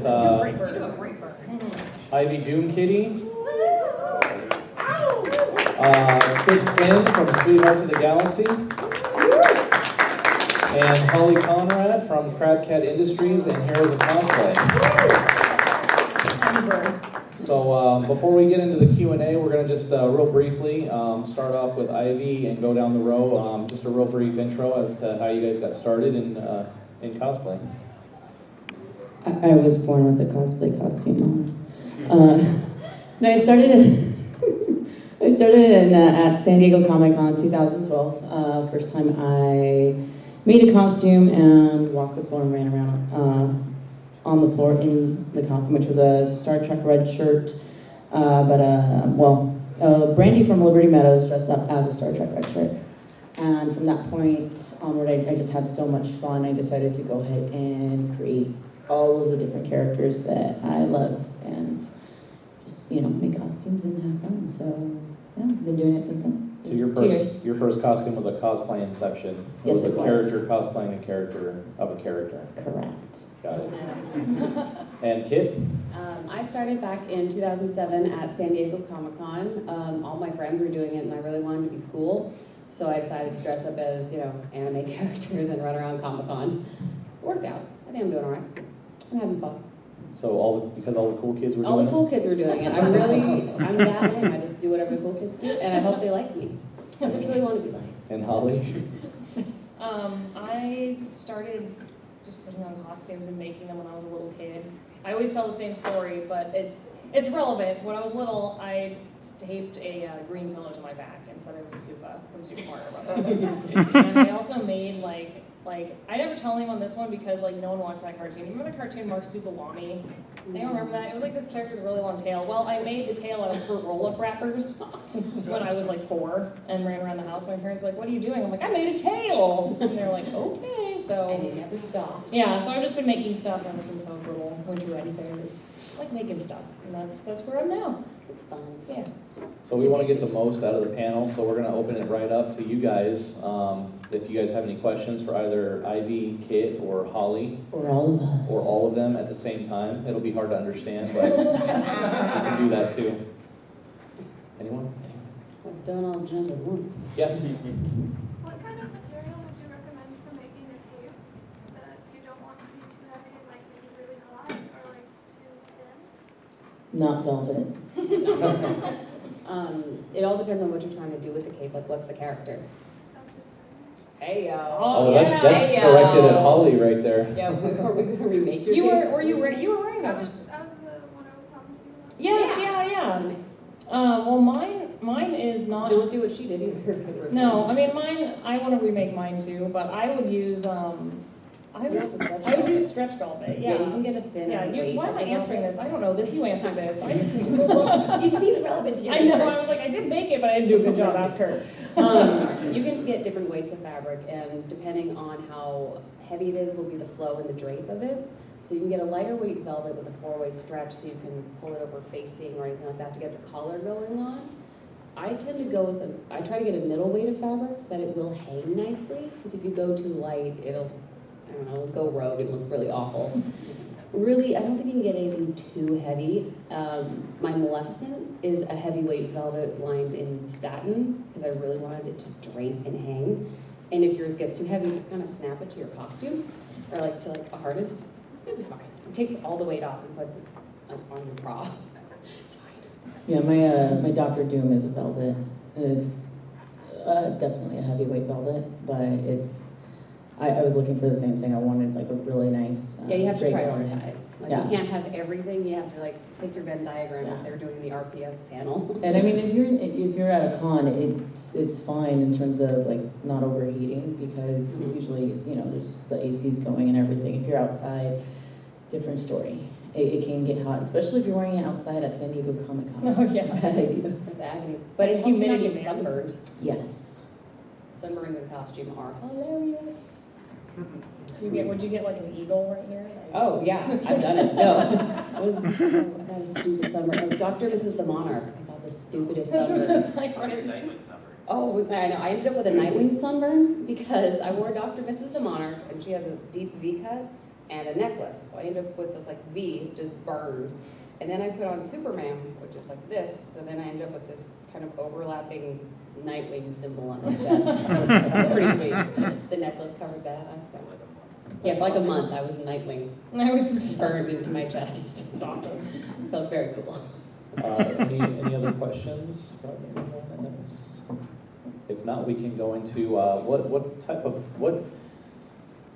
with Ivy DoomKitty, Kid Quinn from Sweethearts of the Galaxy, and Holly Conrad from Crab Cat Industries and Heroes of Cosplay. So before we get into the Q&A, we're going to just real briefly start off with Ivy and go down the row. Just a real brief intro as to how you guys got started in cosplay. I was born with a cosplay costume on. No, I started at San Diego Comic-Con 2012. First time I made a costume and walked the floor and ran around on the floor in the costume, which was a Star Trek red shirt. Brandy from Liberty Meadows dressed up as a Star Trek red shirt. And from that point onward, I just had so much fun. I decided to go ahead and create all of the different characters that I love and just, make costumes and have fun. So, yeah, I've been doing it since then. So your first costume was a cosplay inception. Yes, it was it a was. character cosplaying a character of a character. Correct. Got it. And Kit? I started back in 2007 at San Diego Comic-Con. All my friends were doing it and I really wanted to be cool. So I decided to dress up as, anime characters and run around Comic-Con. Worked out. I think I'm doing all right. I'm having fun. So because all the cool kids were All doing the cool kids were doing it. I'm that lame. I just do whatever the cool kids do, and I hope they like me. I just really want to be like. And Holly? I started just putting on costumes and making them when I was a little kid. I always tell the same story, but it's relevant. When I was little, I taped a green pillow to my back and said I was a Koopa from Super Mario Brothers. And I also made like I never tell anyone this one because no one watched that cartoon. Remember the cartoon Marsupilami? Anyone remember that? It was this character with a really long tail. Well, I made the tail out of fruit roll-up wrappers when I was 4 and ran around the house. My parents were like, "What are you doing?" I'm like, "I made a tail." And they're like, "Okay." So And it never stops. yeah, so I've just been making stuff ever since I was little. Winter Red Fairs, just making stuff, and that's where I'm now. It's fun. Yeah. So we want to get the most out of the panel, so we're going to open it right up to you guys. If you guys have any questions for either Ivy, Kit, or Holly, Or all of us. or all of them at the same time. It'll be hard to understand, but we can do that too. Anyone? I've done all jump at once. Yes? What kind of material would you recommend for making a cape that you don't want to be too heavy, maybe really hot, or too thin? Not velvet. It all depends on what you're trying to do with the cape. What's the character? Hey yo. Oh, that's Hey, directed yo. at Holly right there. Yeah, are we going to remake your You cape? were you wearing that? That was the one I was talking to you about. Yes, yeah. Well, mine is not. Don't do what she did either. No, I mean mine. I want to remake mine too, but I would use I would use stretch velvet. Yeah, you Yeah. can get a thin. Yeah. Why am I answering this? I don't know. You answer this. I just. You see the relevant to your I know. I interest. was I did make it, but I didn't do a good job. Ask her. You can get different weights of fabric, and depending on how heavy it is will be the flow and the drape of it. So you can get a lighter weight velvet with a 4-way stretch, so you can pull it over facing or anything like that to get the collar going on. I tend to go with I try to get a middle weight of fabric so that it will hang nicely, because if you go too light, it'll go rogue and look really awful. Really, I don't think you can get anything too heavy. My Maleficent is a heavyweight velvet lined in satin because I really wanted it to drape and hang. And if yours gets too heavy, you just kind of snap it to your costume or to a harness. It'll be fine. It takes all the weight off and puts it on your bra. It's fine. Yeah, my Dr. Doom is a velvet. It's definitely a heavyweight velvet, but I was looking for the same thing. I wanted a really nice Yeah, you have to drape on it. prioritize. Yeah. You can't have everything. You have to pick your Venn diagram Yeah. if they're doing the RPF panel. And I mean, if you're at a con, it's fine in terms of not overheating because Mhm. usually there's the AC's going and everything. If you're outside, different story. It can get hot, especially if you're wearing it outside at San Diego Comic-Con. Oh yeah. Bad idea. It's agony. But if Humidity, you get man. sunburned, Yes. sunburns in costume are hilarious. Would you get an eagle right here? Oh, yeah, I've done it. No. I got a stupid sunburn. Dr. Mrs. the Monarch. I got the stupidest This was sunburn. just what is it? Oh, I know. I ended up with a Nightwing sunburn because I wore Dr. Mrs. the Monarch and she has a deep V cut. and a necklace. So I ended up with this like V, just burned. And then I put on Superman, which is like this. So then I ended up with this kind of overlapping Nightwing symbol on my chest. That's pretty sweet. The necklace covered that. Yeah, for like a month I was Nightwing. I was just Burned into my chest. It's awesome. Felt very cool. Any other questions? If not, we can go into what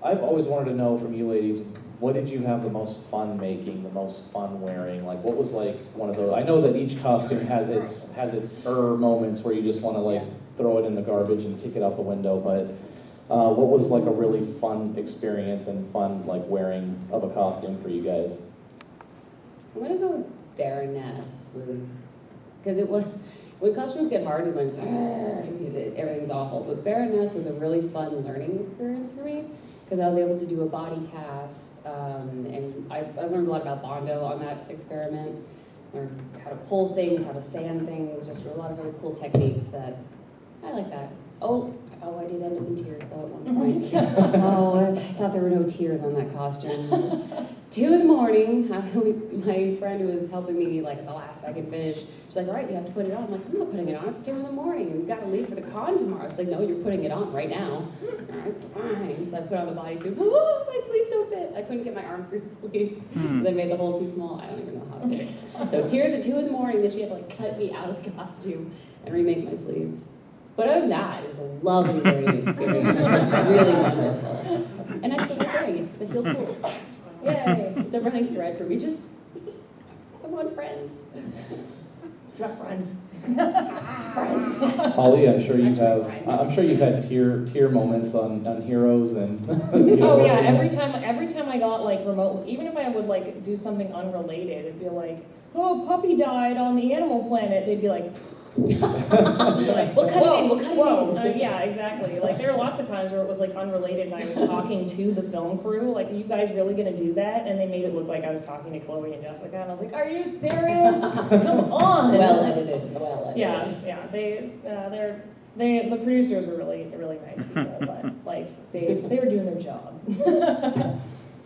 I've always wanted to know from you ladies, what did you have the most fun making, the most fun wearing? Like, what was like one of those? I know that each costume has its moments where you just want to like throw it in the garbage and kick it out the window, but what was like a really fun experience and fun like wearing of a costume for you guys? I'm gonna go with Baroness, because it was, when costumes get hard, when it's everything's awful. But Baroness was a really fun learning experience for me, because I was able to do a body cast, and I learned a lot about Bondo on that experiment. Learned how to pull things, how to sand things, just a lot of really cool techniques that I like that. Oh, I did end up in tears though at one point. Oh, I thought there were no tears on that costume. 2 in the morning, my friend who was helping me like at the last second finish, she's like, all right, you have to put it on. I'm like, I'm not putting it on, it's 2 in the morning, we've got to leave for the con tomorrow. She's like, no, you're putting it on right now. All right, fine. So I put on the bodysuit, oh, my sleeves don't fit. I couldn't get my arms through the sleeves. They made the hole too small, I don't even know how to do it. So tears at 2 in the morning, then she had to like cut me out of the costume and remake my sleeves. But other than that, it was a lovely learning experience. It was really wonderful. And I still like wearing it because I feel cool. Yay! It's a running thread for me. Just, I want friends. Not friends. Friends. Holly, I'm sure you've had tear moments on heroes and. Oh yeah, every time I got like remote, even if I would like do something unrelated, it'd be like, oh, puppy died on the Animal Planet. They'd be like, We'll cut it in. Yeah, exactly. Like there are lots of times where it was like unrelated, and I was talking to the film crew, like, are you guys really gonna do that? And they made it look like I was talking to Chloe and Jessica, and I was like, are you serious? Come on. Well edited. Well edited. Yeah. The producers were really nice people, but like they were doing their job.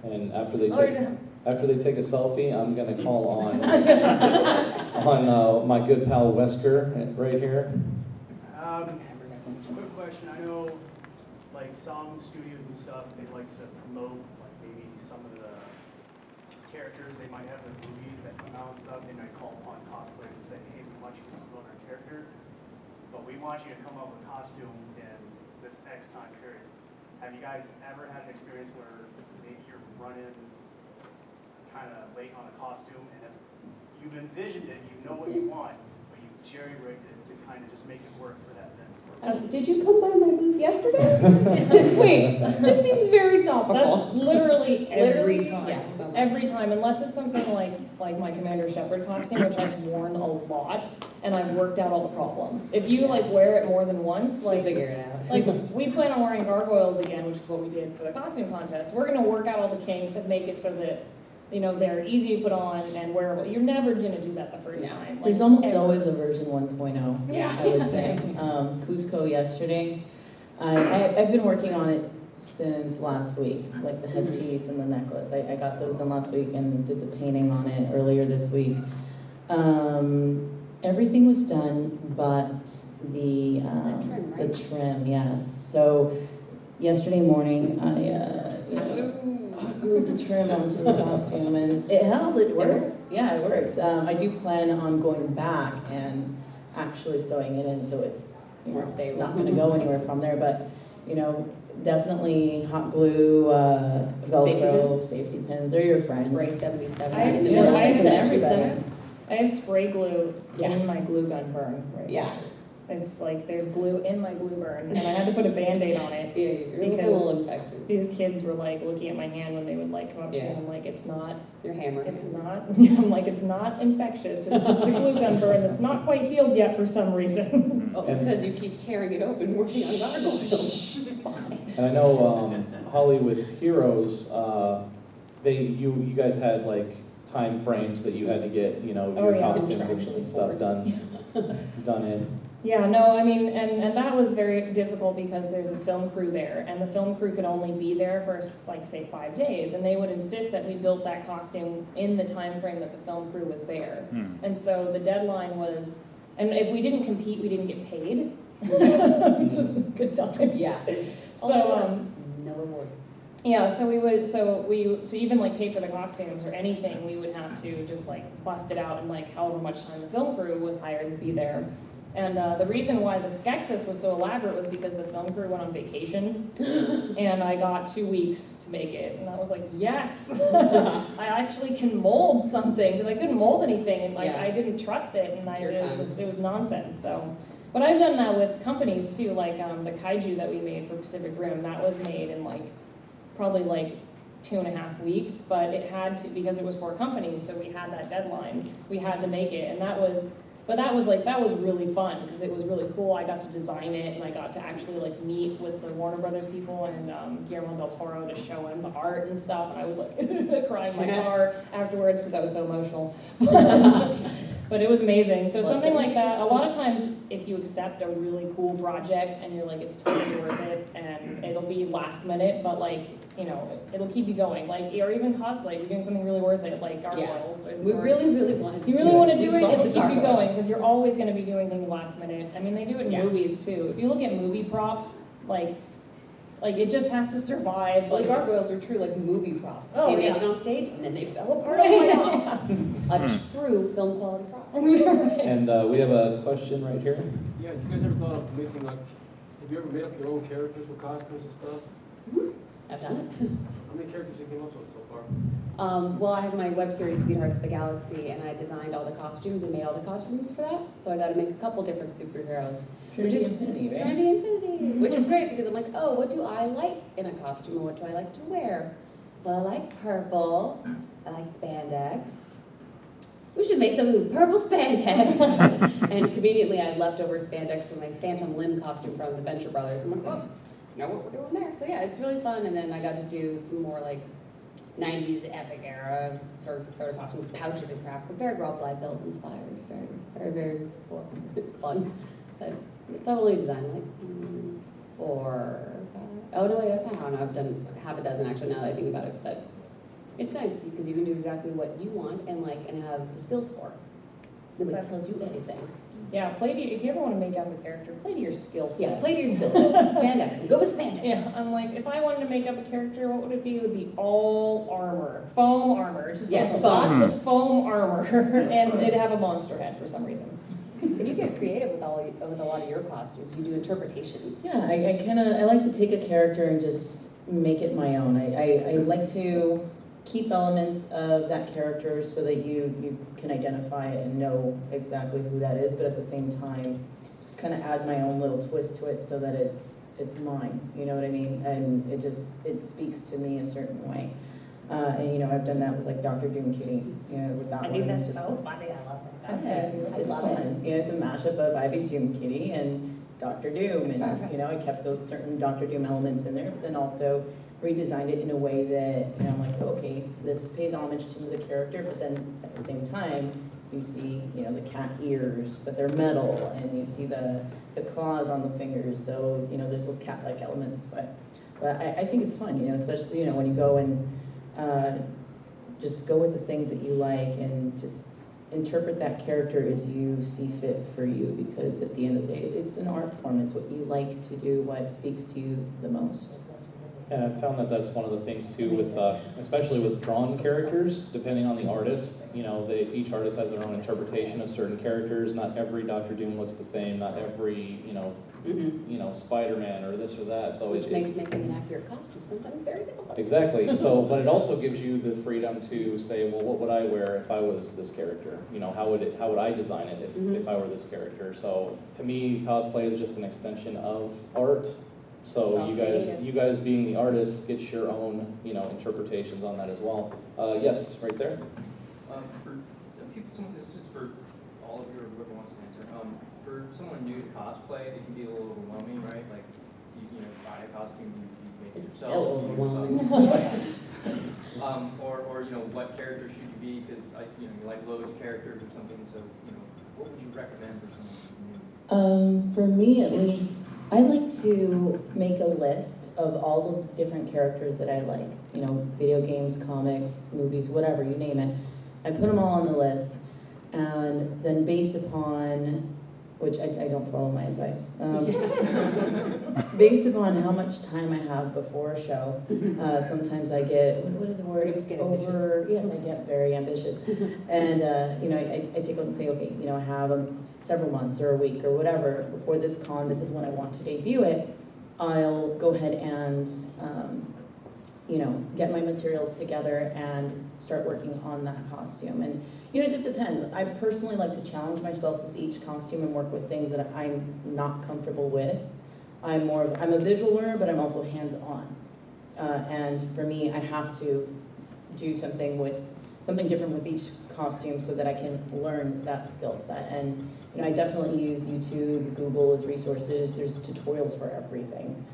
And after they take a selfie, I'm gonna call on my good pal Wesker right here. Quick question. I know, like some studios and stuff, they like to promote like maybe some of the characters they might have in the movies that come out and stuff. They might call upon cosplayers and say, "Hey, we want you to promote our character, but we want you to come up with a costume in this X time period." Have you guys ever had an experience where maybe you're running kind of late on a costume, and if you've envisioned it, you know what you want, but you jerry-rigged it to kind of just make it work for that event? Did you come by my booth yesterday? Wait, this seems very topical. That's literally every time. Yes. Every time, unless it's something like my Commander Shepard costume, which I've worn a lot, and I've worked out all the problems. If you like wear it more than once, like Figure it out. like we plan on wearing gargoyles again, which is what we did for the costume contest. We're gonna work out all the kinks and make it so that, you know, they're easy to put on and wearable. You're never gonna do that the first No. time. Like, There's almost ever. always a version 1.0, Yeah. I would say. Cusco yesterday, I've been working on it since last week, like the headpiece and the necklace. I got those done last week and did the painting on it earlier this week. Everything was done but the trim, right? the trim, yes. So yesterday morning, I glued the trim onto the costume, and it held. It works. Yeah, it works. I do plan on going back and actually sewing it in, so it's More stable. not going to go anywhere from there. But definitely hot glue, Velcro, safety pins. They're your friend. Spray 77. I have used to spray- do I have that to at everybody. Center. I have spray glue Yeah. in my glue gun burn. Right? Yeah. It's like there's glue in my glue burn, and I had to put a Band-Aid on it. Yeah, you're Because- a little infected. These kids were like looking at my hand when they would like come up to me, Yeah. and I'm like, it's not, Your hammer. it's not, I'm like, it's not infectious, it's just a glue gun burn that's not quite healed yet for some reason. Oh, because you keep tearing it open working on gargoyles. It's fine. And I know Holly with Heroes, you guys had like time frames that you had to get Oh, your yeah. costumes Contractually and stuff forced. done in. Yeah, no, I mean, and that was very difficult because there's a film crew there, and the film crew could only be there for, like, say, 5 days, and they would insist that we built that costume in the time frame that the film crew was there. And so the deadline was, and if we didn't compete, we didn't get paid, which is good times. Yeah. So, No reward. yeah, so we would, to even like pay for the costumes or anything, we would have to just like bust it out in like however much time the film crew was hired to be there. And the reason why the Skeksis was so elaborate was because the film crew went on vacation, and I got 2 weeks to make it, and I was like, yes, I actually can mold something, because I couldn't mold anything, and like Yeah. I didn't trust it, and Pure it was time. just, it was nonsense. So, but I've done that with companies too, like the kaiju that we made for Pacific Rim, that was made in like probably like 2.5 weeks, but it had to, because it was for a company, so we had that deadline, we had to make it, and that was really fun, because it was really cool. I got to design it, and I got to actually like meet with the Warner Brothers people and Guillermo del Toro to show him the art and stuff, and I was like crying in my car afterwards because I was so emotional. But it was amazing. So something like that, a lot of times if you accept a really cool project and you're like, it's totally worth it, and it'll be last minute, but like, you know, it'll keep you going. Like, or even cosplay, you're doing something really worth it, like gargoyles. Yeah. We really wanted to You really want to do it, love it'll the keep you gargoyles. going, because you're always going to be doing things last minute. I mean, they do it in Yeah. movies too. If you look at movie props, like it just has to survive. Well, the Like, gargoyles are true like movie props. Oh, They yeah. made it on stage and then they fell apart on the way off. A true film quality prop. And we have a question right here. Yeah, you guys ever thought of making like, have you ever made up your own characters with costumes and stuff? I've done it. How many characters you came up with so far? Well, I have my web series, Sweethearts of the Galaxy, and I designed all the costumes and made all the costumes for that. So I got to make a couple different superheroes. Trinity Infinity, right? Trinity Infinity, which is great because I'm like, oh, what do I like in a costume and what do I like to wear? Well, I like purple. I like spandex. We should make some purple spandex. And conveniently, I had leftover spandex from my Phantom Limb costume from the Venture Brothers. I'm like, oh, you know what we're doing there. So yeah, it's really fun. And then I got to do some more like 90s epic era sort of costumes, pouches and crap, but very Rob Liefeld inspired, very fun. But it's only designed like 4, 5. Oh no, wait, I don't know. I've done half a dozen actually now that I think about it. But it's nice because you can do exactly what you want and have the skills for it. Nobody tells you anything. yeah, play to, if you ever want to make up a character, play to your skill set. Yeah, play to your skill set. Spandex. Go with spandex. Yeah, I'm like, if I wanted to make up a character, what would it be? It would be all armor, foam armor, just Yeah, like foam. lots of foam armor, and it'd have a monster head for some reason. And you get creative with a lot of your costumes. You do interpretations. Yeah, I like to take a character and just make it my own. I like to keep elements of that character so that you can identify it and know exactly who that is, but at the same time, just kind of add my own little twist to it so that it's mine, you know what I mean? And it speaks to me a certain way. And you know, I've done that with like Dr. DoomKitty, you know, with that I one. think It's that's just- so funny. I love that. it's I love fun. You know, it's a mashup of Ivy DoomKitty and Dr. Doom, and Perfect. you know, I kept those certain Dr. Doom elements in there, but then also redesigned it in a way that, you know, I'm like, okay, this pays homage to the character, but then at the same time, you see, you know, the cat ears, but they're metal, and you see the claws on the fingers, so, you know, there's those cat-like elements, but I think it's fun, you know, especially, you know, when you go and just go with the things that you like and just interpret that character as you see fit for you, because at the end of the day, it's an art form. It's what you like to do, what speaks to you the most. And I found that that's one of the things too with, especially with drawn characters, depending on the artist, you know, each artist has their own interpretation of certain characters. Not every Dr. Doom looks the same, not every, Mm-hmm. Spider-Man or this or that, so Which makes making an accurate costume sometimes very difficult. Exactly, so, but it also gives you the freedom to say, well, what would I wear if I was this character? You know, how would I design it if I were this character? So, to me, cosplay is just an extension of art. So It's all you guys being the artists, get your own, interpretations on that as well. Yes, right there. For some people, this is for all of you or whoever wants to answer. For someone new to cosplay, it can be a little overwhelming, right? Like, you buy a costume, you make it It's yourself. still overwhelming. Or what character should you be? Because you like Lowe's characters or something. So what would you recommend for someone new? For me at least, I like to make a list of all of the different characters that I like. You know, video games, comics, movies, whatever, you name it. I put them all on the list, and then based upon, which I don't follow my advice, based upon how much time I have before a show, sometimes I get, what is the word? You just get Yes, I get very ambitious. And, you know, I take a look and say, okay, you know, I have several months or a week or whatever before this con, this is when I want to debut it. I'll go ahead and, you know, get my materials together and start working on that costume. And, you know, it just depends. I personally like to challenge myself with each costume and work with things that I'm not comfortable with. I'm a visual learner, but I'm also hands-on. And for me, I have to do something different with each costume so that I can learn that skill set. And, you know, I definitely use YouTube, Google as resources. There's tutorials for everything.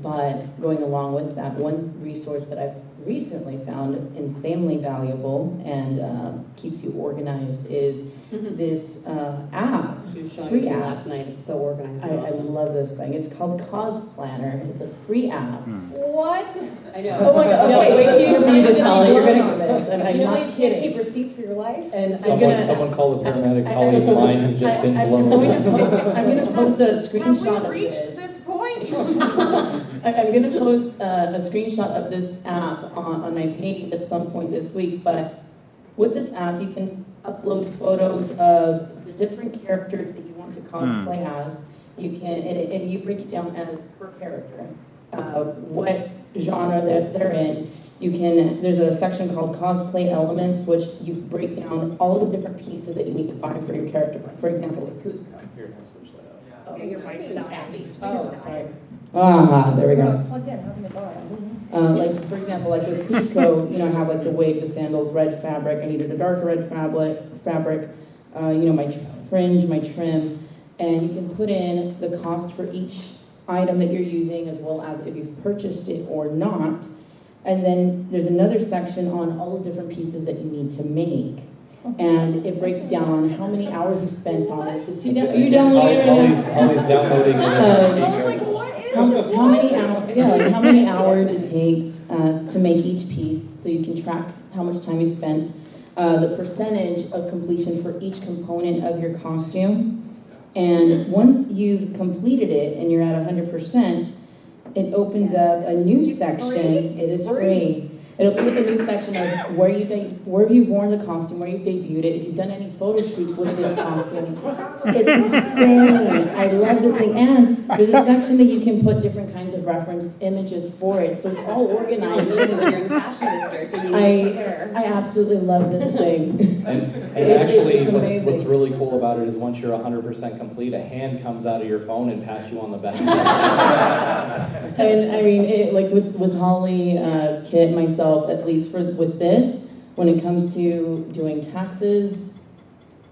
But going along with that, one resource that I've recently found insanely valuable and keeps you organized is this app. She was showing Free it to me app. last night. It's so organized. I and awesome. love this thing. It's called Cause Planner. It's a free app. What? I know. Oh my God. No, Okay, wait till you see this, Holly. You're on gonna. this, and I'm You know not you can't keep kidding. receipts for your life. And Someone call the paramedics. Holly's mind has just been blown I'm away. gonna post a Have screenshot we of reached this. this point? I'm gonna post a screenshot of this app on my page at some point this week, but with this app, you can upload photos of the different characters that you want to cosplay as. You can, and you break it down as per character, what genre they're in. You can, there's a section called cosplay elements, which you break down all the different pieces that you need to buy for your character. For example, with Kuzco. Here, let's switch that up. Okay, your mic's Being dying. tappy. Oh, sorry. There we go. Plugged in, how can it go? Like, for example, like with Cusco, you know, I have like the wig, the sandals, red fabric. I needed a darker red fabric, you know, my fringe, my trim. And you can put in the cost for each item that you're using, as well as if you've purchased it or not. And then there's another section on all the different pieces that you need to make. And it breaks it down on how many hours you spent on this. You downloaded it right now? Holly's downloading. I was like, what is? How many hours? Yeah, like how many hours it takes to make each piece, so you can track how much time you spent, the percentage of completion for each component of your costume, and once you've completed it and you're at 100%, it opens up a new It's section. free. It is It's free. It opens up a new section of where have you worn the costume, where you've debuted it, if you've done any photo shoots with this costume. It's insane. I love this thing. And there's a section that you can put different kinds of reference images for it. So it's all organized. When you're in the fashion district and you I need hair. absolutely love this thing. And actually, It's what's amazing. really cool about it is once you're 100% complete, a hand comes out of your phone and pats you on the back. And I mean, like with Holly, Kit, myself, at least with this, when it comes to doing taxes,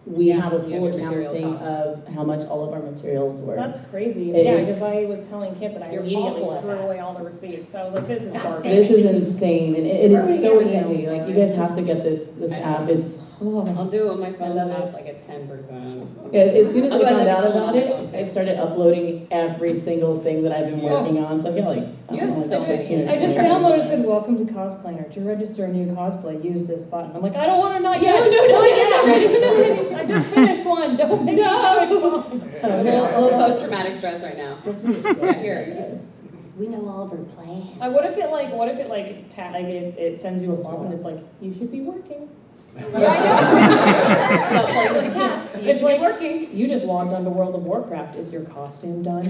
we Yeah, have a yeah, full your material accounting costs. of how much all of our materials were. That's crazy. It's- Yeah, because I was telling Kip that I You're immediately awful at threw that. away all the receipts. I was like, this is garbage. This is insane, and it's so Ruining everything easy. else, Like, you sorry. guys have to get this I know. app. It's I'll do it on my phone love app it. like at 10%. Yeah, as soon as I Otherwise, found I'd out be about pulling it, my phone, I too. started uploading every single thing that I've been Yeah. working on. So I've got like, You have like so many 15 or I just 20. downloaded and said, welcome to Cosplanner. To register a new cosplay, use this button. I'm like, I don't want to, not yet. No, Not yet, not ready, not ready. I just finished one. Don't make me do it. A little post-traumatic stress right now. Yeah, here. We know all of her plans. What if it sends you a bump and it's like, you should be working. Yeah, I know. Stop playing with the cats. You It's should be like- working. You just logged onto World of Warcraft. Is your costume done?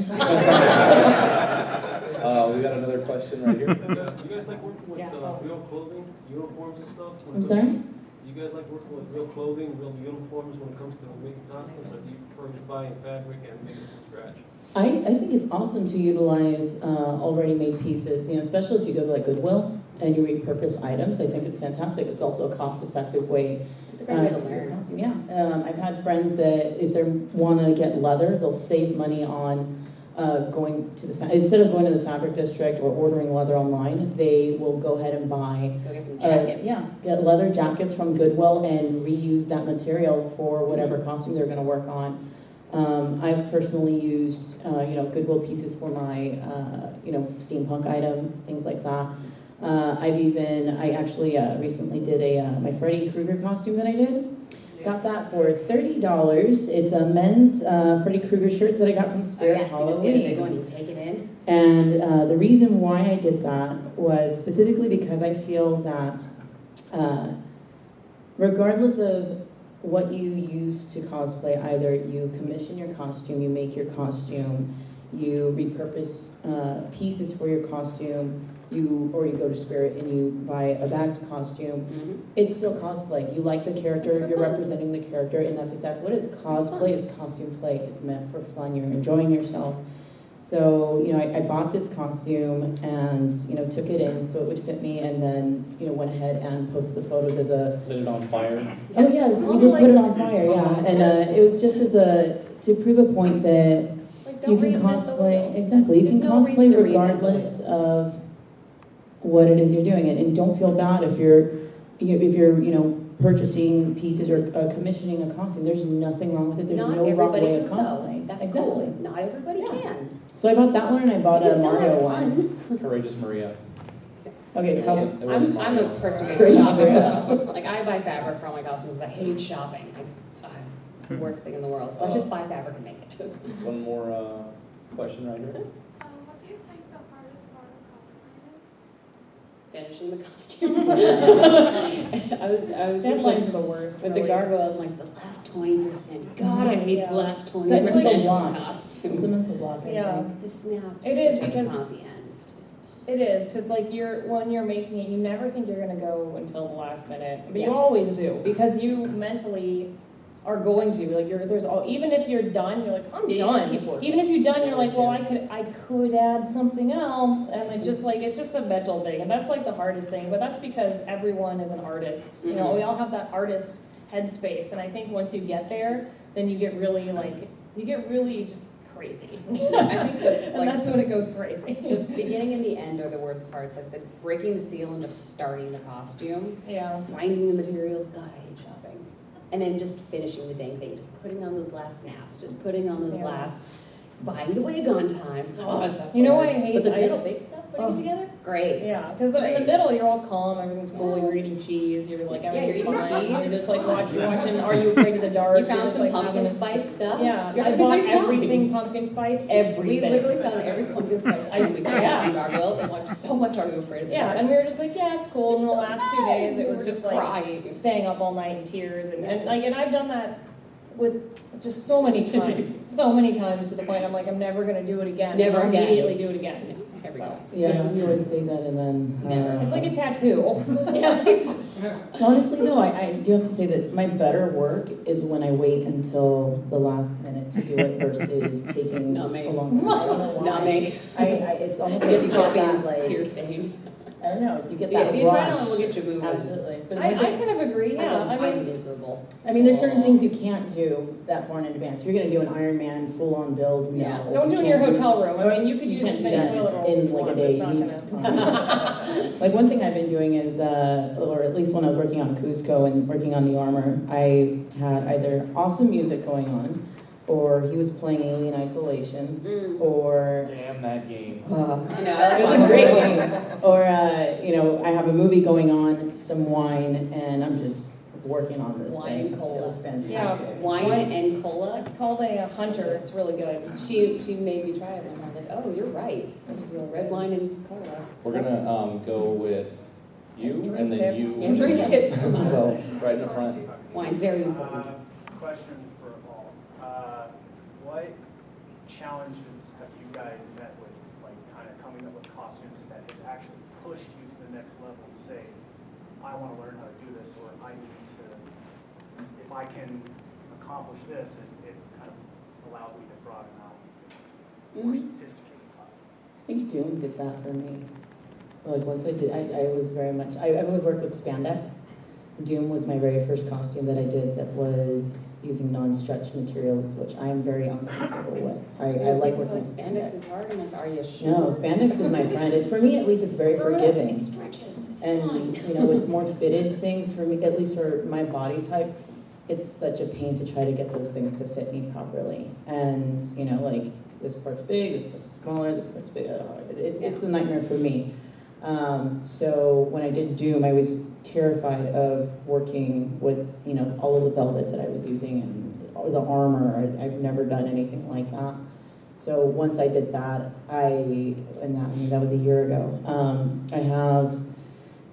We got another question right here. And, you guys like working with Yeah. real clothing, uniforms and stuff? I'm sorry? You guys like working with real clothing, real uniforms when it comes to making costumes, or do you prefer just buying fabric and making it from scratch? I think it's awesome to utilize already made pieces, you know, especially if you go to like Goodwill and you repurpose items. I think it's fantastic. It's also a cost-effective way. It's a great way to do your learn. costume. Yeah, I've had friends that if they want to get leather, they'll save money on going to instead of going to the fabric district or ordering leather online, they will go ahead and buy Go get some jackets. get leather jackets from Goodwill and reuse that material for whatever costume they're going to work on. I've personally used, Goodwill pieces for my, steampunk items, things like that. I actually recently did my Freddy Krueger costume that I did. Got that for $30. It's a men's Freddy Krueger shirt that I got from Oh, Spirit yeah, you just get a big one, Halloween. you take it in. And the reason why I did that was specifically because I feel that regardless of what you use to cosplay, either you commission your costume, you make your costume, you repurpose pieces for your costume, or you go to Spirit and you buy a bagged costume, Mhm. it's still cosplay. You like the character, It's for you're fun. representing the character, and that's exactly what it is. fun. Cosplay is costume play. It's meant for fun. You're enjoying yourself. So, I bought this costume and, took it in so it would fit me, and then, went ahead and posted the photos as a, Lit it on fire. oh yeah, we did put it on fire, yeah. And it was just to prove a point that Like, you don't can reinvent the cosplay, wheel. exactly, you can There's no reason cosplay to reinvent the regardless of what it is you're doing, and don't feel bad if you're purchasing pieces or commissioning a costume. There's nothing wrong with it. There's Not no wrong everybody way can of sew. cosplaying. That's Exactly. cool. Not everybody Yeah. can. So I bought that one, and I bought You a can still Mario have one. fun. Courageous Maria. Okay, It tell wasn't- them. it wasn't I'm a Mario. person who Crazy hates shopping. Maria. Like, I buy fabric for all my costumes. I hate shopping. It's the worst thing in the world. So I just buy fabric and make it. One more question right here. What do you think the hardest part of cosplaying is? Finishing the costume. I was Deadlines are the worst, with the really. gargoyles, like the last 20%. God, I hate Yeah. the last That's 20% like a of lot. the It's a costume. mental block. I Yeah. think. The snaps. It is, that because- come out the end. It's just- It is, because like when you're making it, you never think you're gonna go until the last minute, but you Yeah. always do, because you mentally are going to, like, even if you're done, you're like, I'm Yeah, you just keep done. working. Even if you're done, you're like, Always well, do. I could add something else, and it's just a mental thing, and that's like the hardest thing, but that's because everyone is an artist. You know, Mhm. we all have that artist headspace, and I think once you get there, then you get really just crazy. I think that, And like, that's when it goes crazy. the beginning and the end are the worst parts, like the breaking the seal and just starting the costume, Yeah. finding the materials. God, I hate shopping. And then just finishing the dang thing, just putting on those last snaps, just putting on those Yeah. last, buying the wig on time. Oh, that's You know the what I worst. hate? But the I- middle big stuff, putting Oh. it together, great. Yeah, because in the middle, you're all calm, everything's cool, Yeah. you're eating cheese, you're like, Yeah, everything's you're eating fine. cheese, You're it's just like fine. you're watching Are You Afraid of the Dark? You You're found just, some like, pumpkin having a- spice stuff? Yeah, You're I having a bought great time. everything pumpkin spice, We everything. literally found every pumpkin spice item we could Yeah. in gargoyles and watched so much Are You Afraid of the Yeah, Dark? and we were just like, yeah, it's cool, and the last 2 days, it We was were just like crying. staying up all night in tears, and I've done that with just so many times to the point I'm like, I'm never gonna do it again. Never I'll again. Immediately do it again. Here we go. Yeah, you always say that, and then. Never. It's like a tattoo. Yeah. Honestly, though, I do have to say that my better work is when I wait until the last minute to do it versus taking Not me. a long time. I don't know why. Not me. It's almost like It's you get sloppy that, and like, tear stained. I don't know, you get The that adrenaline rush. will get you moving. Absolutely. But I one thing- kind of agree, yeah, I I'm mean, miserable. there's certain things you can't do that far in advance. If you're gonna do an Iron Man full-on build, no. Yeah. don't do it in You your can't do- hotel room, I mean, you could You use can't as do many that toilet rolls as in you like a want, day. it's not You gonna. need- Like one thing I've been doing is, or at least when I was working on Cusco and working on the armor, I had either awesome music going on, or he was playing Alien Isolation, Mm. or Damn that game. I know, it was a great game. Or I have a movie going on, some wine, and I'm just working on this Wine thing. and cola. It was fantastic. Yeah. Wine and cola. It's called a hunter, it's really good. She made me try it one time. I was like, oh, you're right. It's real red wine and cola. We're gonna go with you and then Drink you. And drink tips from us. So, right in the front. Wine's very important. Question for all. What challenges have you guys met with, like, kind of coming up with costumes that has actually pushed you to the next level to say, I want to learn how to do this, or I need to, if I can accomplish this, it kind of allows me to broaden out more Mhm. sophisticated costumes. I think Doom did that for me. Like once I did, I was very much, I've always worked with spandex. Doom was my very first costume that I did that was using non-stretch materials, which I'm very uncomfortable with. I like working with Spandex spandex. is hard enough, are you sure? No, spandex is my friend. For me, at least, it's very Screw it up. forgiving. It stretches, it's And, fine. with more fitted things for me, at least for my body type, it's such a pain to try to get those things to fit me properly. And, you know, like, this part's big, this part's smaller, this part's big, it's a nightmare for me. So when I did Doom, I was terrified of working with, you know, all of the velvet that I was using and all the armor. I've never done anything like that. So once I did that, that was a year ago.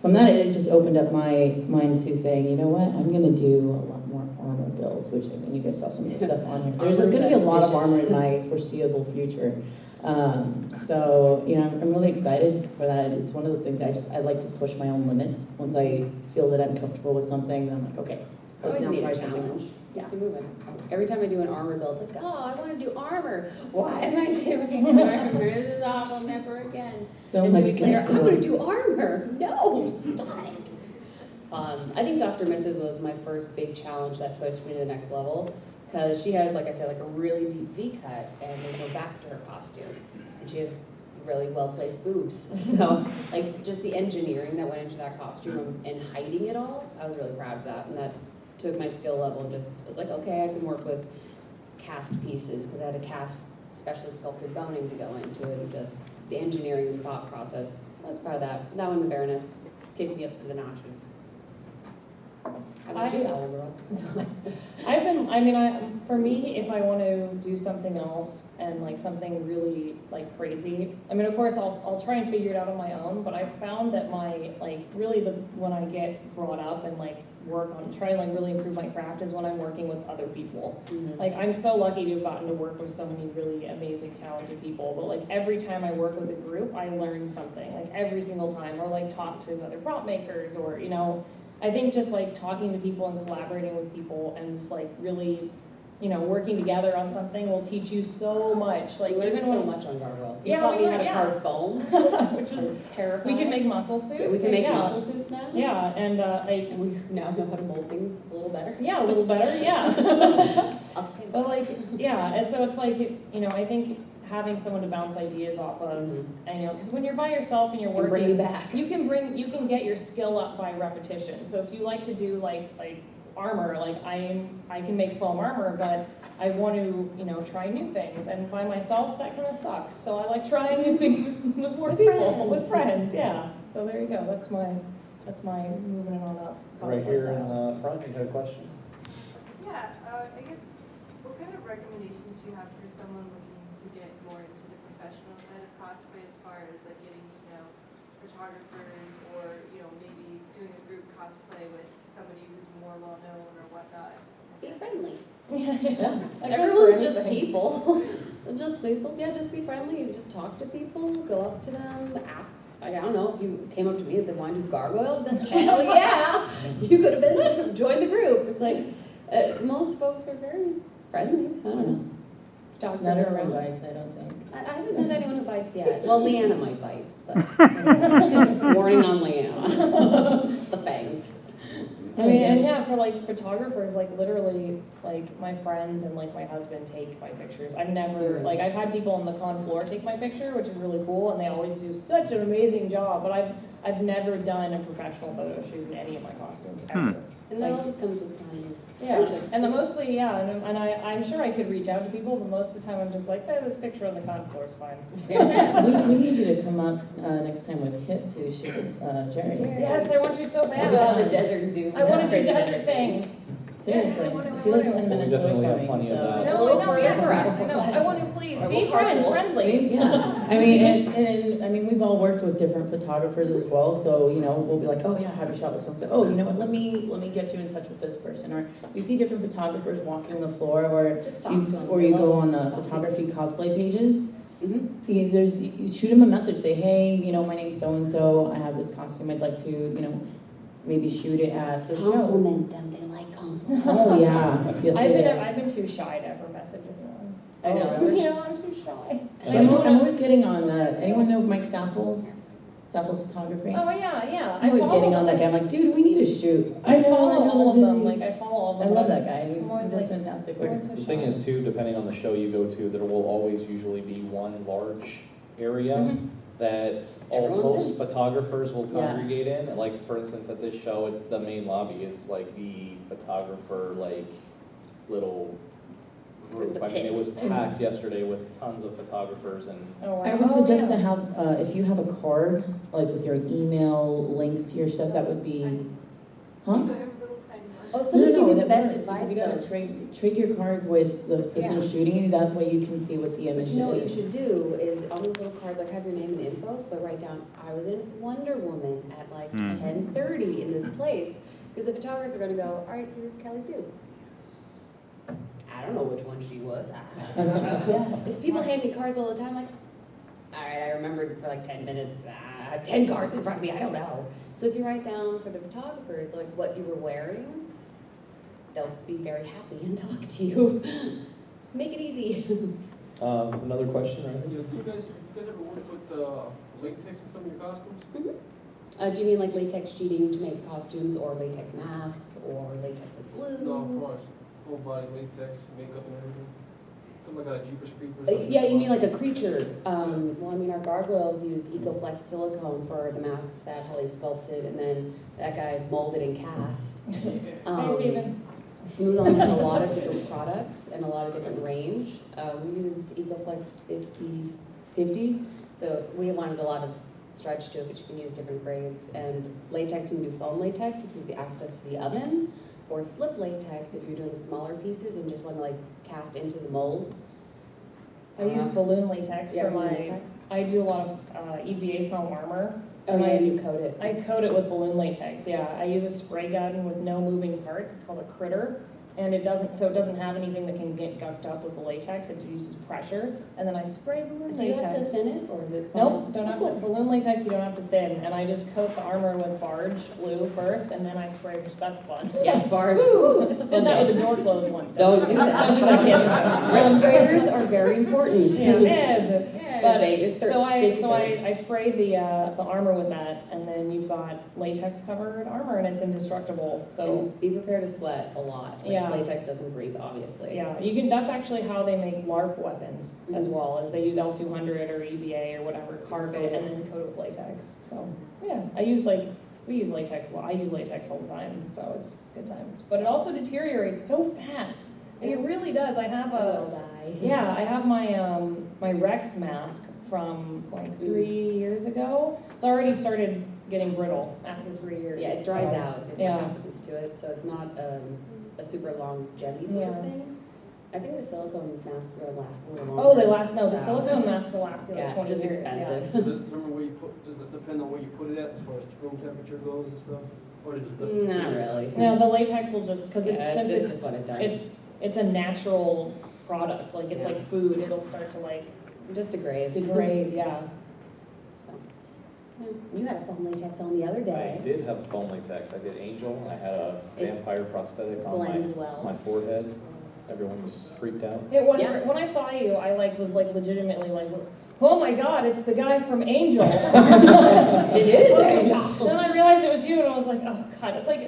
From that, it just opened up my mind to saying, you know what, I'm gonna do a lot more armor builds, which I mean, you guys saw some of the stuff on here. There's gonna be a lot of armor in my foreseeable future. So, you know, I'm really excited for that. It's one of those things I like to push my own limits. Once I feel that I'm comfortable with something, then I'm like, okay, let's Always now need try a something else. challenge. Keeps you moving. Every time I do an armor build, it's like, oh, I want to do armor. Why am I doing armor? This is awful, never again. So and much 2 weeks later, I'm guesswork. going to do armor. No, stop it. I think Dr. Mrs. was my first big challenge that pushed me to the next level, because she has, like I said, like a really deep V cut, and there's no back to her costume. And she has really well-placed boobs. So, like, just the engineering that went into that costume and hiding it all, I was really proud of that. And that took my skill level and just was like, okay, I can work with cast pieces, because I had to cast specially sculpted boning to go into it, and just the engineering and thought process. I was proud of that. That one, the Baroness, kicked me up to the notches. How about you, Ellen Girl? For me, if I want to do something else and like something really like crazy, I mean, of course, I'll try and figure it out on my own, but I found that when I get brought up and like try to like really improve my craft is when I'm working with other people. Mm-hmm. Like, I'm so lucky to have gotten to work with so many really amazing, talented people, but like every time I work with a group, I learn something, like every single time, or like talk to other prop makers, or, you know, I think just like talking to people and collaborating with people and just like really, you know, working together on something will teach you so much. Like, We learned even so when much on gargoyles. You Yeah, taught me we how to learned- carve foam, which was terrifying. we can make muscle suits. We can make yeah. muscle suits now. Yeah, and And we now know how to mold things a little better. yeah, a little better. Yeah. Upside But like, yeah, and so it's like, you know, I think having someone to bounce ideas off of, Mhm. and you know, because when you're by yourself and you're And bring working, you back. you can get your skill up by repetition. So if you like to do like armor, like I can make foam armor, but I want to, you know, try new things. And by myself, that kind of sucks. So I like trying new things with more people, with friends. Yeah. So there you go. That's my moving it on up. Right cosplay here in style. the front, you had a question? Yeah, I guess, what kind of recommendations do you have for someone looking to get more into the professional side of cosplay, as far as like getting to know photographers, or, you know, maybe doing a group cosplay with somebody who's more well-known or whatnot? Be friendly. Yeah. That goes for Everyone's just anything. people. Just people. Yeah, just be friendly. You just talk to people. Go up to them. Ask. I don't know if you came up to me and said, "Want to do gargoyles?" Then hell yeah, you could have been joined the group. It's like most folks are very friendly. I don't know. Doctors Not are everyone around. bites, I don't think. I haven't met anyone who bites yet. Well, Leanna might bite, but warning on Leanna. The fangs. I mean, and yeah, for like photographers, like literally, like my friends and like my husband take my pictures. I've never, like, I've had people on the con floor take my picture, which is really cool, and they always do such an amazing job, but I've never done a professional photo shoot in any of my costumes ever. And that all just comes with time. Yeah, Friendships. and mostly, I'm sure I could reach out to people, but most of the time I'm just like, hey, this picture on the con floor is fine. We need you to come up next time with Kits, who shoots Jerry. Yes, I want you so Maybe bad. all the desert Doom. I want to do crazy desert things. Seriously, Yeah, I wanna- she lives I 10 wanna- minutes Well, we away definitely from have me, plenty of so. that. It's a little further yeah, for us. No, I want to please, Or see we'll friends, carpool. friendly. Yeah, I mean, and I mean, we've all worked with different photographers as well, so, you know, we'll be like, oh yeah, have you shot with someone? So, oh, you know what, let me get you in touch with this person, or you see different photographers walking the floor, or Just talk to them. or you go on photography cosplay pages. Mm-hmm. You shoot them a message, say, hey, you know, my name's so-and-so, I have this costume, I'd like to, you know, maybe shoot it at the show. Compliment them. They like compliments. Oh, yeah, yes, they do. I've been too shy to ever message anyone. I know. You know, I'm too shy. I'm always getting on, anyone know Mike Saffel's photography? Oh, yeah. I'm always getting on that guy, I'm like, dude, we need a shoot. I know, follow I'm all of them, busy. like, I follow all of I them. love that guy, I'm always he does like- fantastic I'm work. always so The thing shy. is too, depending on the show you go to, there will always usually be one large area. Mhm. that Everyone's most in. photographers will Yes. congregate in. Like, for instance, at this show, it's the main lobby is like the photographer, like, little group. The I mean, it pit. was packed yesterday with tons of photographers and Oh, I wow. would Oh, suggest yeah. to have, if you have a card, like with your email, links to your stuff, that would be, huh? I have little tiny ones. Oh, somebody No, give me the that best works, advice because you gotta though. trade your card with the person Yeah. shooting you, that way you can see what the But image you know what you is. should do is on those little cards, like have your name and info, but write down, I was in Wonder Woman at like 10:30 in this place. Because the photographers are gonna go, all right, here's Kelly Sue. I don't know which one she was. Yeah. Because people hand me cards all the time, like, all right, I remembered for like 10 minutes, I have 10 cards in front of me, I don't know. So if you write down for the photographers, like what you were wearing, they'll be very happy and talk to you. Make it easy. another question, right? Do you guys ever work with latex in some of your costumes? Do you mean like latex sheeting to make costumes or latex masks or latex as glue? No, of course. Whole body latex, makeup and everything. Something like a Jeepers Creepers. Yeah, you mean like a creature. Well, I mean, our gargoyles used EcoFlex silicone for the masks that Holly sculpted, and then that guy molded and cast. Hey, Steven. Smooth On has a lot of different products and a lot of different range. We used EcoFlex 50, so we wanted a lot of stretch to it, but you can use different grades. And latex, you can do foam latex if you have the access to the oven, or slip latex if you're doing smaller pieces and just want to like cast into the mold. I use balloon latex Yeah, for balloon my, latex. I do a lot of EVA foam armor. Oh And yeah, I- and you coat it. I coat it with balloon latex, yeah. I use a spray gun with no moving parts, it's called a critter. And it doesn't have anything that can get gucked up with the latex, it uses pressure. And then I spray balloon Do you have to latex. thin it, or is it? Nope, don't have to, balloon latex you don't have to thin. And I just coat the armor with barge glue first, and then I spray, which that's fun. Yeah, barge. It's a fun Did that with day. the door closed one. Don't do that. Don't do that, kids. Respirators are very important. Yeah, but Baby, so safety third. I spray the armor with that, and then you've got latex covered armor, and it's indestructible. So And be prepared to sweat a lot. Like, Yeah. Latex doesn't breathe, obviously. yeah, you can. That's actually how they make LARP weapons as Mhm. well, as they use L200 or EVA or whatever, carve it and then coat it with latex. So yeah, we use latex a lot. I use latex all the time, so it's good times. But it also deteriorates so fast. Like, it really does. I have I a will die. Yeah, I have my my Rex mask from like 3 years ago. It's already started getting brittle after 3 years. Yeah, it dries so- out is yeah. what happens to it, so it's not a super longevity sort of Yeah. thing. I think the silicone masks will last a little longer. Oh, they last, no, the Yeah. silicone mask will last you like Yeah, 20 it's just years. expensive. Does it determine where you put, does it depend on where you put it at as far as room temperature goes and stuff? Or does it? Not really. Yeah. No, the latex will just, because Yeah, since this it's is what it does. it's a natural product, like it's Yeah. like food, it'll start to like It just degrades. degrade, yeah. You had a foam latex on the other I day. did have foam latex. I did Angel. I had a It vampire prosthetic on blends my well. forehead. Everyone was freaked out. It was, Yeah. when I saw you, I like was like legitimately like, oh my god, it's the guy from Angel. It is Angel. Then I realized it was you, and I was like, oh god, it's like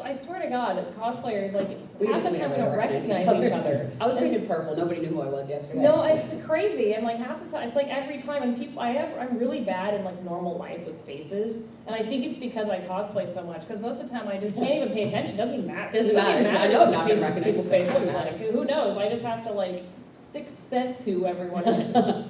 I swear to God, cosplayers like half the time we don't recognize each other. I was painted purple, nobody knew who I was yesterday. No, it's crazy, and like half the time, it's like every time, and people, I'm really bad in like normal life with faces, and I think it's because I cosplay so much, because most of the time I just can't even pay attention, it doesn't even matter. Doesn't It matter. I know I'm not what gonna recognize people's you. faces, Doesn't like, matter. who knows, I just have to like sixth sense who everyone is.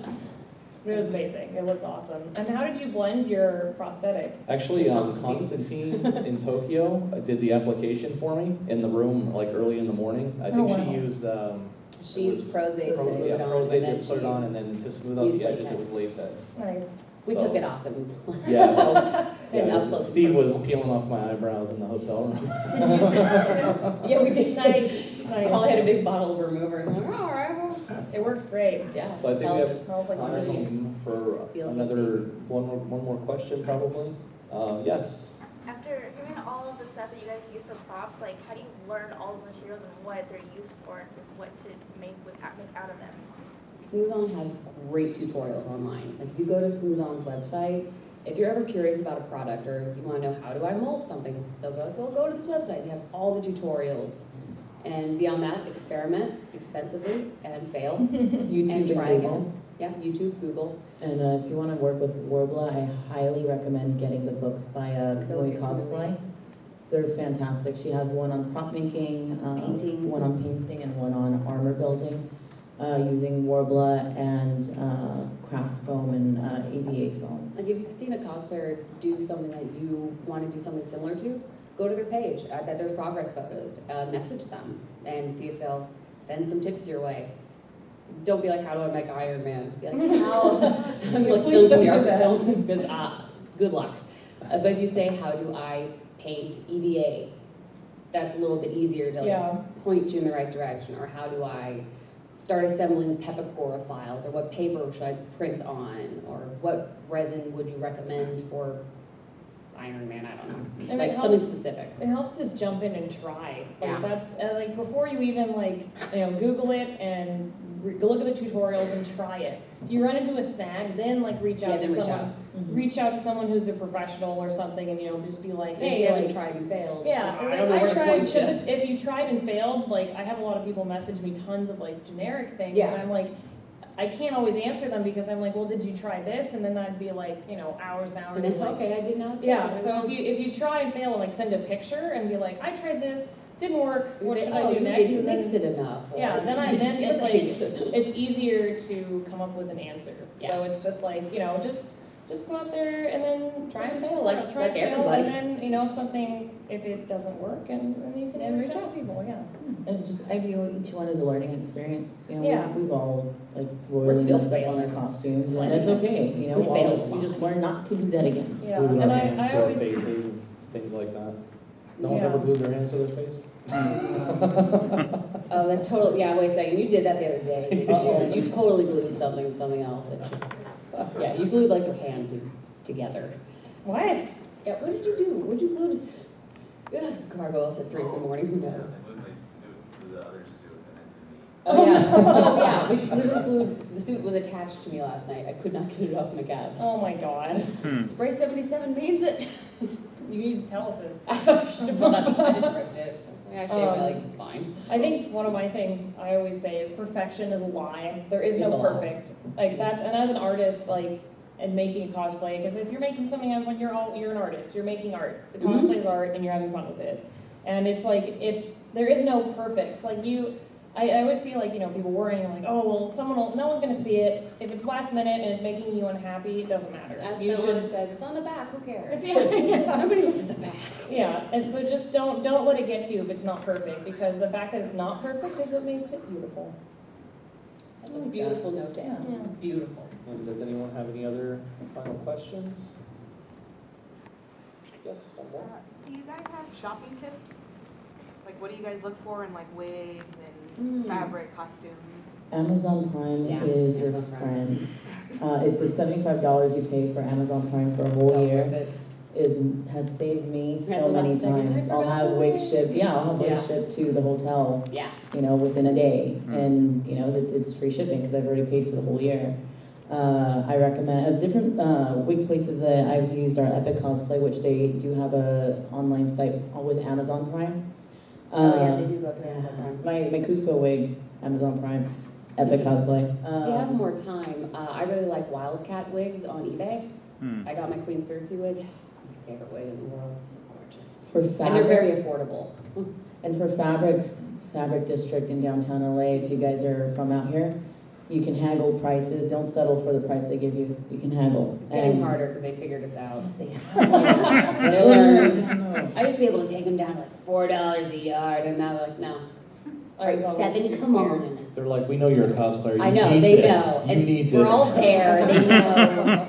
It was amazing, it looked awesome. And how did you blend your prosthetic? Actually, Constantine in Tokyo did the application for me in the room, like early in the morning. I think Oh, she wow. used, She used Prozade to move yeah, it on, Prozade and then to put it she on, and then to smooth out used the edges, it was latex. latex. Nice. We So- took it off and Yeah. and up Yeah, close. Steve was peeling off my eyebrows in the hotel room. Yeah, we did. Nice, Probably nice. had a big bottle of remover. And I'm like, oh, all right, well, It works great. yeah. So I think we tells have us. Smells like monkeys. time for Feels like another, babies. one more question probably. Yes. After doing all of the stuff that you guys use for props, like how do you learn all those materials and what they're used for and what to make out of them? Smooth On has great tutorials online. Like if you go to Smooth On's website, if you're ever curious about a product or you want to know how do I mold something, they'll go, well, go to this website. You have all the tutorials. And beyond that, experiment expensively and fail YouTube and and try Google. again. Yeah, YouTube, Google. And if you want to work with Warbler, I highly recommend getting the books by Comikaze. They're fantastic. She has one on prop making, Painting. one on painting, and one on armor building, using Warbler and craft foam and AVA foam. Like if you've seen a cosplayer do something that you want to do something similar to, go to their page. I bet there's progress photos. Message them and see if they'll send some tips your way. Don't be like, how do I make Iron Man? Be like, how? I'm like, Please still don't be do that. don't, because good luck. But if you say, how do I paint EVA? That's a little bit easier to like, point you in the right direction. Or how do I start assembling peppercorn files? Or what paper should I print on? Or what resin would you recommend for Iron Man? I don't know. And Like it something helps- specific. It helps just jump in and try. Like Yeah. that's like before you even like Google it and look at the tutorials and try it. You run into a snag, then like reach out to then reach someone. out. Reach out to someone who's a professional or something, and just be like, Hey, hey, you like, haven't tried and failed. yeah. I like, don't know where to tried point you. because if you tried and failed, like I have a lot of people message me tons of like generic things, Yeah. and I'm like, I can't always answer them because I'm like, well, did you try this? And then that'd be like, hours and hours. And then, of, like, okay, I did not. yeah. So if you try and fail and like send a picture and be like, I tried this, didn't work. What should I do you next? didn't And then- mix it enough. or- Yeah, then it's like Hint. it's easier to come up with an answer. Yeah. So it's just like just go out there and then Try and fail, like try and fail, everybody. and then if it doesn't work, and you can Then reach reach out to people. Yeah. And just, I view each one as a learning experience. Yeah. We've all like We're royally still messed up on failing. our costumes, and it's okay. We We'll fail just, a we lot. just learn not to do that again. Yeah. Glued And our hands I to our always faces and things like that. No one's Yeah. ever glued their hands to their face? Oh, that totally, yeah, wait a second, you did that the other day. didn't Uh-oh. You totally glued something to something else. Yeah, you glued like your hand together. what? Yeah, what did you do? What did you glue to? You have gargoyles at 3 in the morning, who knows? Oh, yeah. Oh, yeah. We literally glued, the suit was attached to me last night. I could not get it off my calves. Oh my God. Spray 77 means it. You need to tell us this. I should have put that in the descriptive. I shave my legs, it's fine. I think one of my things I always say is perfection is a lie. There is It's no a lie. perfect. Like that's, and as an artist, like, and making a cosplay, because if you're making something up when you're an artist, you're making art. The Mhm. cosplay is art, and you're having fun with it. And it's like there is no perfect. Like I always see like people worrying like, oh well, no one's gonna see it. If it's last minute and it's making you unhappy, it doesn't matter. As You someone should, says, it's on the back, who cares? yeah. Nobody looks at the back. Yeah, and so just don't let it get to you if it's not perfect, because the fact that it's not perfect is what makes it beautiful. That's a beautiful note to end. Yeah. It's beautiful. And does anyone have any other final questions? Yes, one more. Do you guys have shopping tips? Like, what do you guys look for in like wigs and fabric, costumes? Amazon Prime Yeah, is your Amazon Prime. friend. It's the $75 you pay for Amazon Prime for a whole So year. worth it. Has saved me Right, so many last second, times. I I'll forgot have the wigs wig. shipped. Yeah, I'll have wigs Yeah. shipped to the hotel. Yeah. Within a day, and it's free shipping because I've already paid for the whole year. I recommend different wig places that I've used are Epic Cosplay, which they do have a online site with Amazon Prime. Oh, yeah, they do go through Amazon Prime. My Cusco wig, Amazon Prime, Epic Cosplay. If you have more time, I really like Wildcat wigs on eBay. I got my Queen Cersei wig. It's my favorite wig in the world. It's so gorgeous. For And they're fabric, very affordable. and for fabrics, Fabric District in downtown LA, if you guys are from out here, you can haggle prices. Don't settle for the price they give you. You can haggle. It's getting And- harder because they figured us out. They They learned. I used to be able to take them down to like $4 a yard, and now they're like, no. I was always $7, too come scared. on. They're like, we know you're a cosplayer. You I know, need they this. know. You And need we're this. all there, they know.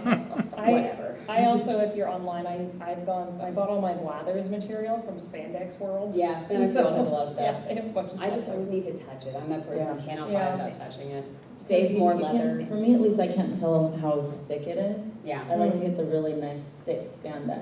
I Whatever. I also, if you're online, I bought all my Blathers material from Spandex World. Yeah, Spanish World has a lot of Yeah, stuff. I have a bunch of I stuff. just always need to touch it. I'm that person who cannot buy Yeah. it without touching it. Save more You leather. can't- For me at least, I can't tell how thick it is. Yeah. I like to get the really nice thick spandex.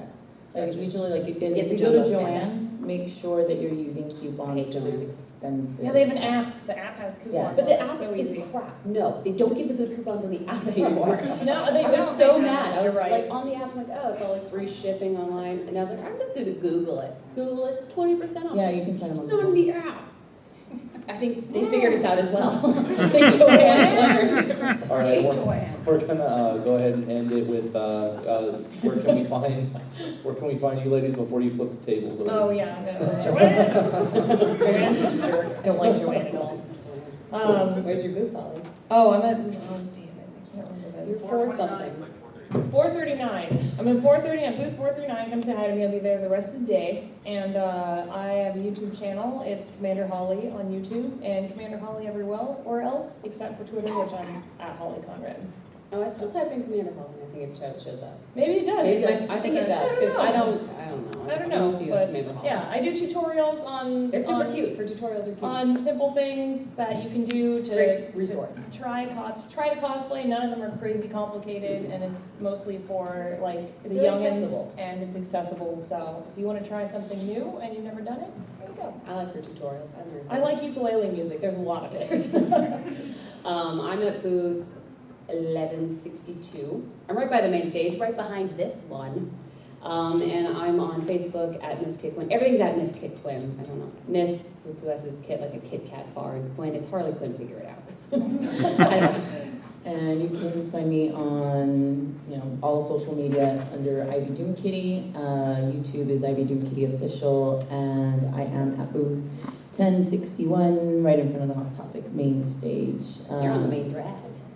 So Stretches. usually, like if Get you the go to jumbo Joann's, make sure that you're using coupons hate because it's Joann's. expensive. Yeah, they have an app. The app has coupons. Yeah. But the on it. app so is easy. crap. No, they don't give the good coupons on the app anymore. No, they I don't. was so They mad. have. I was You're right. like on the app, I'm like, oh, it's all like free shipping online. And I was like, I'm just gonna Google it. Google it, 20% off. Yeah, you can find them on It's not in the app. I think they figured us out as well. I think Joanne's learners. All right, Joanne. we're gonna go ahead and end it with, where can we find you ladies before you flip the tables over? Oh, yeah, no, Joanne. Joanne's such a jerk. Don't like Joanne at all. Where's your booth, Holly? Oh, I'm at, oh, damn it, I can't remember that. You're for something. 439. I'm in 439, booth 439. Come say hi to me. I'll be there the rest of the day. And I have a YouTube channel. It's Commander Holly on YouTube and Commander Holly everywhere else except for Twitter, which I'm at Holly Conrad. Oh, I still type in Commander Holly, I think it shows up. Maybe it does. Maybe I think it does, because I don't know. I don't I'm know, used to use but Commander Holly. yeah, I do tutorials on. They're super on- cute, her tutorials are cute. On simple things that you can do to Great resource. to try to cosplay. None of them are crazy complicated, and it's mostly for like It's the really youngins, accessible. and it's accessible. So if you want to try something new and you've never done it, there you go. I like her tutorials, I learned I like ukulele music. There's a lot of it. I'm at booth 1162. I'm right by the main stage, right behind this one. And I'm on Facebook at Miss Kit Quinn. Everything's at Miss Kit Quinn. I don't know. Miss with two S's, Kit like a Kit Kat bar, and Quinn, it's Harley Quinn, figure it out. I don't know. And you can find me on, all social media under Ivy DoomKitty. YouTube is Ivy DoomKitty Official, and I am at booth 1061, right in front of the Hot Topic main stage. You're on the main drag.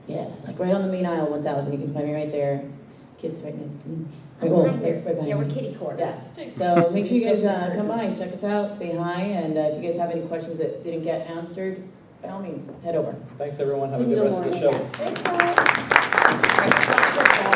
Yeah, like right on the main aisle, 1000. You can find me right there. Kids right next to me. I'm Well, right there. right behind Yeah, we're me. kitty corner. Yes. So make sure you guys come by and check us out, say hi, and if you guys have any questions that didn't get answered, by all means, head over. Thanks, everyone. Have a good rest of the show. Thanks, guys. All right,